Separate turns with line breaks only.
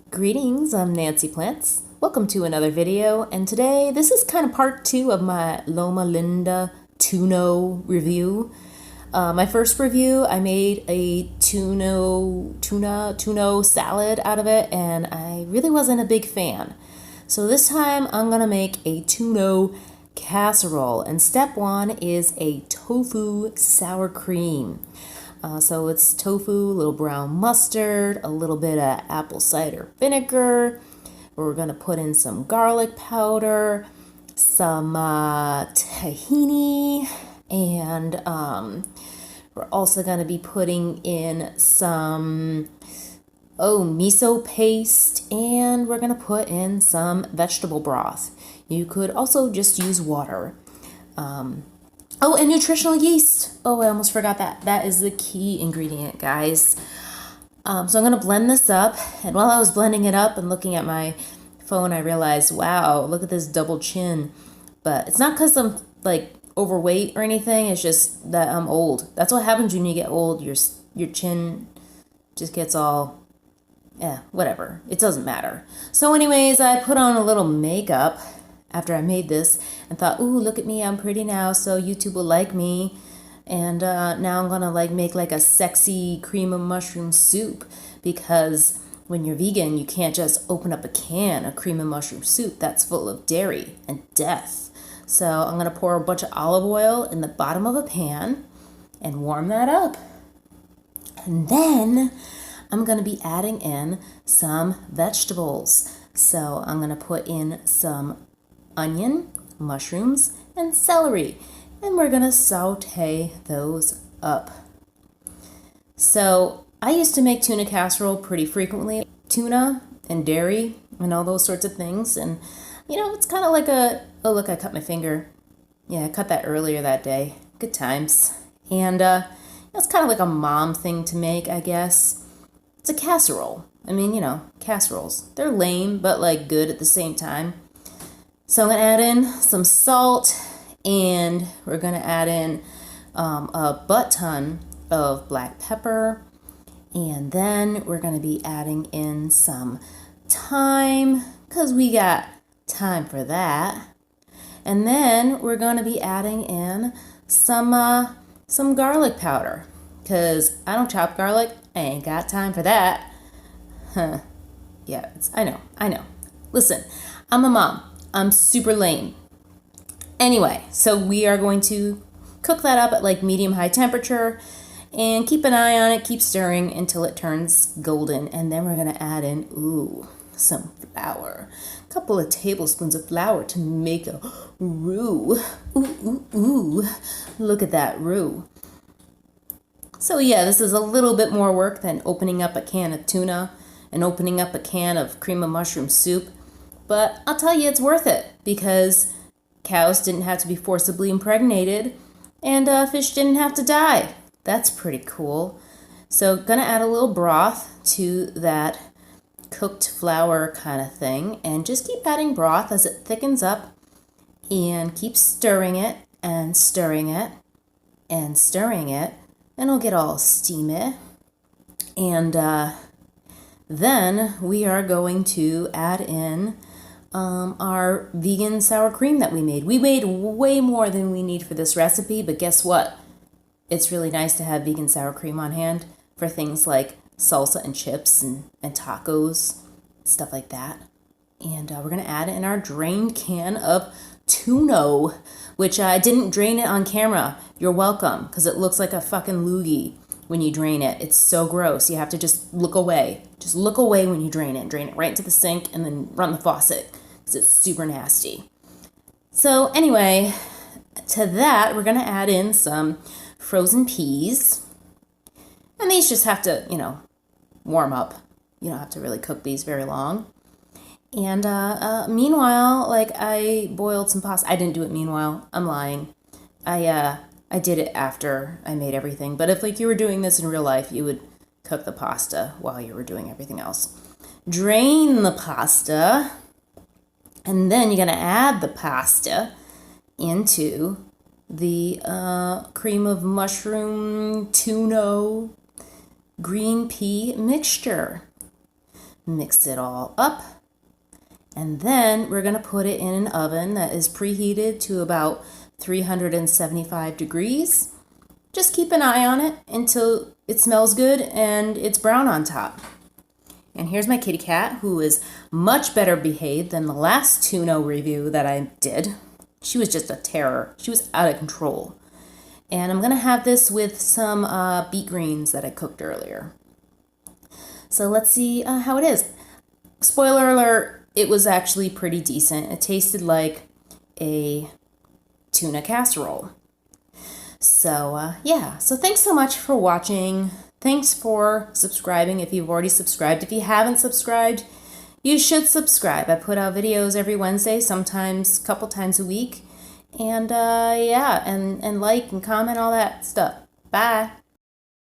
Greetings, I'm Nancy Plants. Welcome to another video, and today this is kind of part 2 of my Loma Linda Tuno review. My first review, I made a tuna salad out of it, and I really wasn't a big fan. So this time I'm gonna make a tuna casserole, and step 1 is a tofu sour cream. So it's tofu, a little brown mustard, a little bit of apple cider vinegar. We're going to put in some garlic powder, some tahini, and we're also going to be putting in some miso paste, and we're going to put in some vegetable broth. You could also just use water. And nutritional yeast. Oh, I almost forgot that. That is the key ingredient, guys. So I'm going to blend this up. And while I was blending it up and looking at my phone, I realized, wow, look at this double chin. But it's not because I'm like overweight or anything. It's just that I'm old. That's what happens when you get old. Your chin just gets all, whatever. It doesn't matter. So anyways, I put on a little makeup after I made this and thought, ooh, look at me, I'm pretty now, so YouTube will like me. And now I'm gonna make a sexy cream of mushroom soup, because when you're vegan, you can't just open up a can of cream of mushroom soup. That's full of dairy and death. So I'm gonna pour a bunch of olive oil in the bottom of a pan and warm that up. And then I'm gonna be adding in some vegetables. So I'm gonna put in some onion, mushrooms, and celery, and we're gonna saute those up. So I used to make tuna casserole pretty frequently. Tuna and dairy and all those sorts of things, and it's kind of like oh look, I cut my finger. Yeah, I cut that earlier that day. Good times. And it's kind of like a mom thing to make, I guess. It's a casserole. I mean, casseroles, they're lame but like good at the same time. So I'm going to add in some salt, and we're going to add in a butt ton of black pepper, and then we're going to be adding in some thyme, because we got time for that. And then we're going to be adding in some garlic powder, because I don't chop garlic. I ain't got time for that. Yeah, I know. Listen, I'm a mom. I'm super lame. Anyway, so we are going to cook that up at medium-high temperature and keep an eye on it, keep stirring until it turns golden. And then we're going to add in, some flour. A couple of tablespoons of flour to make a roux. Ooh. Look at that roux. So yeah, this is a little bit more work than opening up a can of tuna and opening up a can of cream of mushroom soup. But I'll tell you, it's worth it, because cows didn't have to be forcibly impregnated, and fish didn't have to die. That's pretty cool. So gonna add a little broth to that cooked flour kind of thing, and just keep adding broth as it thickens up, and keep stirring it and stirring it and stirring it, and it'll get all steamy. And then we are going to add in our vegan sour cream that we made. We made way more than we need for this recipe, but guess what? It's really nice to have vegan sour cream on hand for things like salsa and chips and tacos, stuff like that. And we're going to add in our drained can of tuna, which I didn't drain it on camera. You're welcome, because it looks like a fucking loogie when you drain it. It's so gross. You have to just look away. Just look away when you drain it. Drain it right into the sink and then run the faucet, because it's super nasty. So anyway, to that, we're going to add in some frozen peas. And these just have to, warm up. You don't have to really cook these very long. And meanwhile, I boiled some pasta. I didn't do it meanwhile. I'm lying. I did it after I made everything. But if you were doing this in real life, you would cook the pasta while you were doing everything else. Drain the pasta, and then you're going to add the pasta into the cream of mushroom, tuna, green pea mixture. Mix it all up. And then we're going to put it in an oven that is preheated to about 375 degrees. Just keep an eye on it until it smells good and it's brown on top. And here's my kitty cat, who is much better behaved than the last tuna review that I did. She was just a terror. She was out of control. And I'm going to have this with some beet greens that I cooked earlier. So let's see how it is. Spoiler alert, it was actually pretty decent. It tasted like a tuna casserole. So yeah, so thanks so much for watching. Thanks for subscribing if you've already subscribed. If you haven't subscribed, you should subscribe. I put out videos every Wednesday, sometimes a couple times a week. And yeah, and like and comment, all that stuff. Bye.